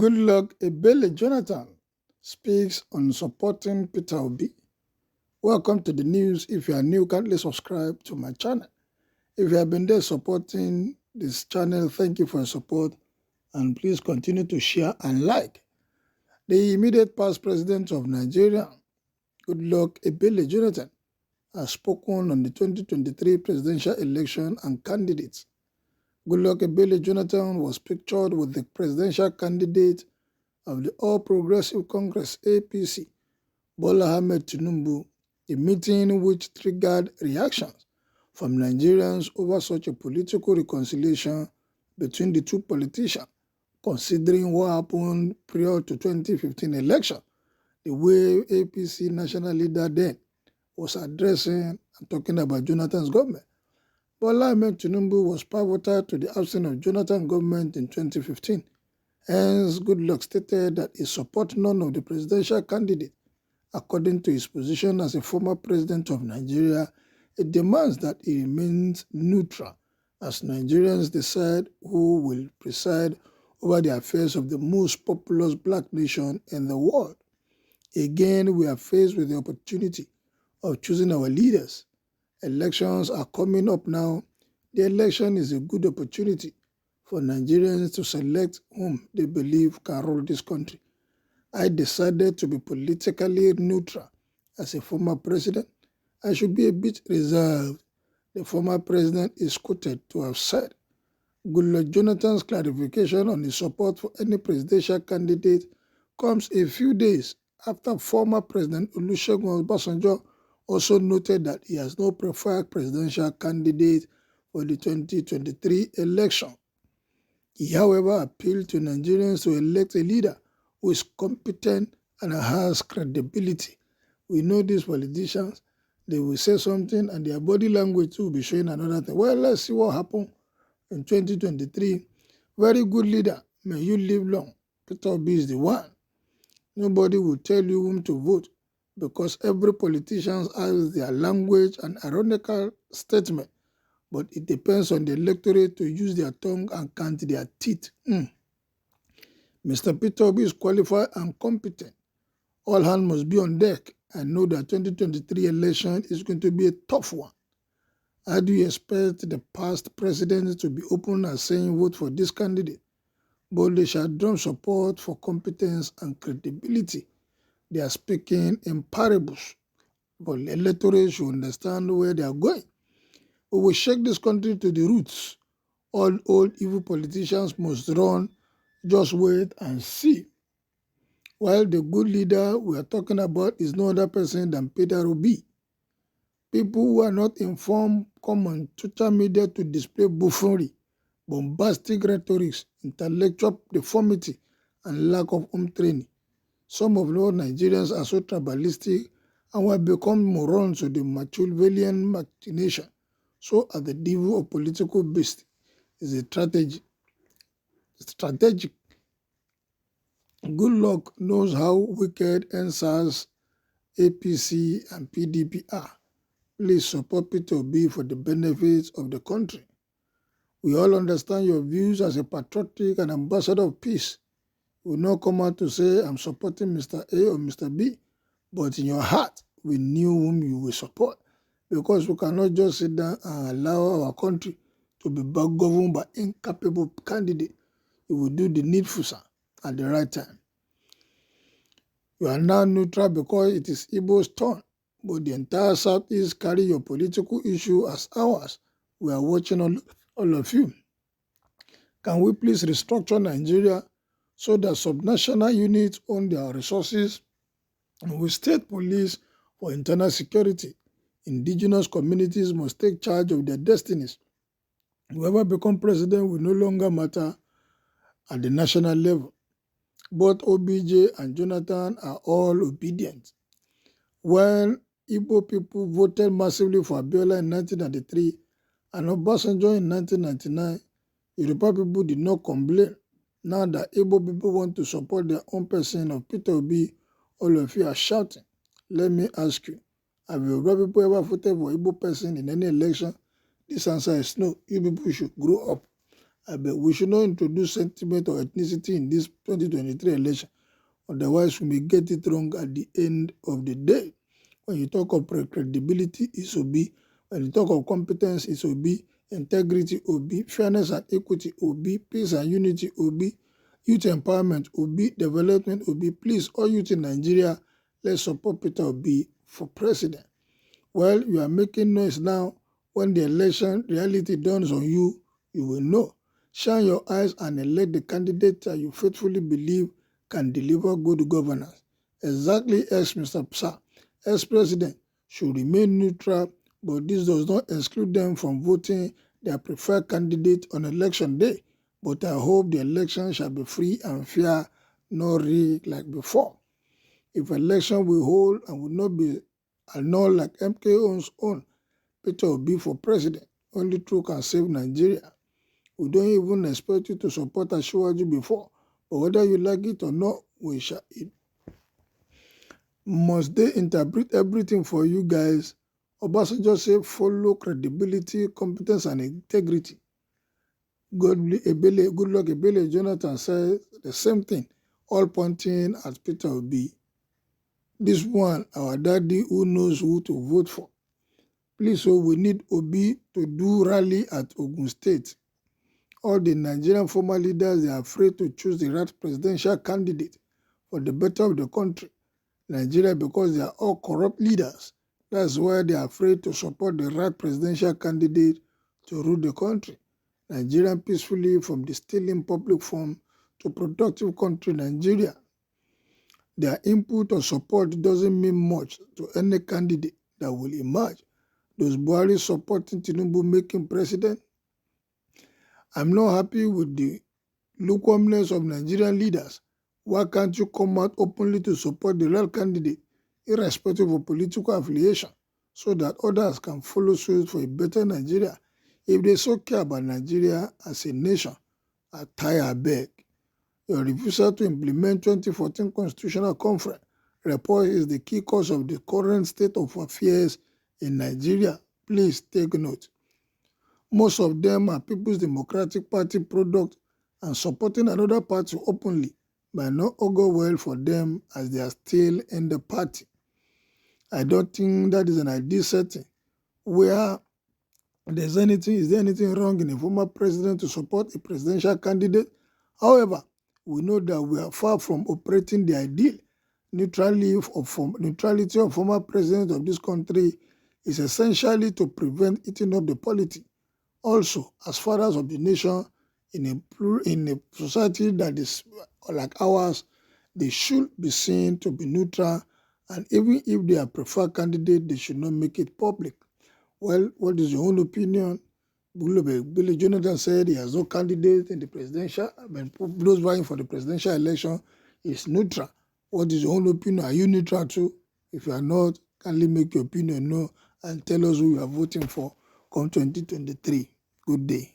Goodluck Ebele Jonathan speaks on supporting Peter Obi. Welcome to the news. If you are new, kindly subscribe to my channel. If you have been there supporting this channel, thank you for your support, and please continue to share and like. The immediate past president of Nigeria, Goodluck Ebele Jonathan, has spoken on the 2023 presidential election and candidates. Goodluck Ebele Jonathan was pictured with the presidential candidate of the All Progressive Congress APC, Bola Ahmed Tinubu, a meeting which triggered reactions from Nigerians over such a political reconciliation between the two politicians, considering what happened prior to 2015 election, the way APC national leader then was addressing and talking about Jonathan's government. Bola Ahmed Tinubu was pivotal to the absence of Jonathan government in 2015. Hence, Goodluck stated that he supports none of the presidential candidates. According to his position as a former president of Nigeria, it demands that he remains neutral as Nigerians decide who will preside over the affairs of the most populous black nation in the world. Again, we are faced with the opportunity of choosing our leaders. Elections are coming up now. The election is a good opportunity for Nigerians to select whom they believe can rule this country. I decided to be politically neutral. As a former president, I should be a bit reserved. The former president is quoted to have said. Goodluck Jonathan's clarification on his support for any presidential candidate comes a few days after former President Olusegun Obasanjo also noted that he has no preferred presidential candidate for the 2023 election. He, however, appealed to Nigerians to elect a leader who is competent and has credibility. We know these politicians, they will say something and their body language will be showing another thing. Well, let's see what happened in 2023. Very good leader. May you live long. Peter Obi is the one. Nobody will tell you whom to vote because every politician has their language and ironical statement. But it depends on the electorate to use their tongue and count their teeth. Mr. Peter Obi is qualified and competent. All hands must be on deck and know that 2023 election is going to be a tough one. How do you expect the past presidents to be open and saying vote for this candidate? But they shall drum support for competence and credibility. They are speaking in parables, but the electorate should understand where they are going. We will shake this country to the roots. All old evil politicians must run. Just wait and see. While the good leader we are talking about is no other person than Peter Obi. People who are not informed come on social media to display buffoonery, bombastic rhetoric, intellectual deformity, and lack of home training. Some of our Nigerians are so tribalistic and will become morons of the Machiavellian machination. So are the devil of political beast is a strategic. Goodluck knows how wicked NSAS, APC, and PDP are. Please support Peter Obi for the benefits of the country. We all understand your views as a patriotic and ambassador of peace. You will not come out to say, I'm supporting Mr. A or Mr. B, but in your heart, we knew whom you will support. Because we cannot just sit down and allow our country to be governed by incapable candidates. You will do the needful, sir, at the right time. You are now neutral because it is Igbo's turn, but the entire Southeast carry your political issue as ours. We are watching all of you. Can we please restructure Nigeria so that subnational units own their resources and we state police for internal security? Indigenous communities must take charge of their destinies. Whoever becomes president will no longer matter at the national level. Both OBJ and Jonathan are all obedient. When Igbo people voted massively for Ebele in 1993 and Obasanjo in 1999, Yoruba people did not complain. Now that Igbo people want to support their own person of Peter Obi, all of you are shouting. Let me ask you, have Yoruba people ever voted for Igbo person in any election? This answer is no. You people should grow up But we should not introduce sentiment or ethnicity in this 2023 election. Otherwise, we may get it wrong at the end of the day. When you talk of credibility, it's Obi. When you talk of competence, it's Obi. Integrity, Obi. Fairness and equity, Obi. Peace and unity, Obi. Youth empowerment, Obi. Development, Obi. Please, all youth in Nigeria, let's support Peter Obi for president. Well, you are making noise now. When the election reality dawns on you, you will know. Shine your eyes and elect the candidate that you faithfully believe can deliver good governance. Exactly as Mr. Psa, ex-president, should remain neutral, but this does not exclude them from voting their preferred candidate on election day. But I hope the election shall be free and fair, not rigged like before. If election will hold and will not be annulled like MKO's own, Peter Obi for president, only truth can save Nigeria. We don't even expect you to support Asiwaju before, but whether you like it or not, we shall eat. Must they interpret everything for you guys? Obasanjo said follow credibility, competence, and integrity. Goodluck, Ebele, Jonathan said the same thing, all pointing at Peter Obi. This one, our daddy who knows who to vote for. Please, so we need Obi to do rally at Ogun State. All the Nigerian former leaders, they are afraid to choose the right presidential candidate for the better of the country. Nigeria, because they are all corrupt leaders. That's why they are afraid to support the right presidential candidate to rule the country. Nigeria peacefully from the stealing public fund to productive country Nigeria. Their input or support doesn't mean much to any candidate that will emerge. Does Buhari supporting Tinubu making president? I'm not happy with the lukewarmness of Nigerian leaders. Why can't you come out openly to support the real candidate, irrespective of political affiliation, so that others can follow suit for a better Nigeria? If they so care about Nigeria as a nation, I tire beg. Your refusal to implement 2014 Constitutional Conference report is the key cause of the current state of affairs in Nigeria. Please take note. Most of them are People's Democratic Party product, and supporting another party openly might not augur well for them as they are still in the party. I don't think that is an ideal setting where is there anything wrong in a former president to support a presidential candidate? However, we know that we are far from operating the ideal. Neutrality of former president of this country is essentially to prevent eating up the polity. Also, as fathers of the nation, in a society that is like ours, they should be seen to be neutral, and even if they are preferred candidate, they should not make it public. Well, what is your own opinion? Billy Jonathan said he has no candidate in the presidential, those vying for the presidential election is neutral. What is your own opinion? Are you neutral too? If you are not, kindly make your opinion known and tell us who you are voting for come 2023. Good day.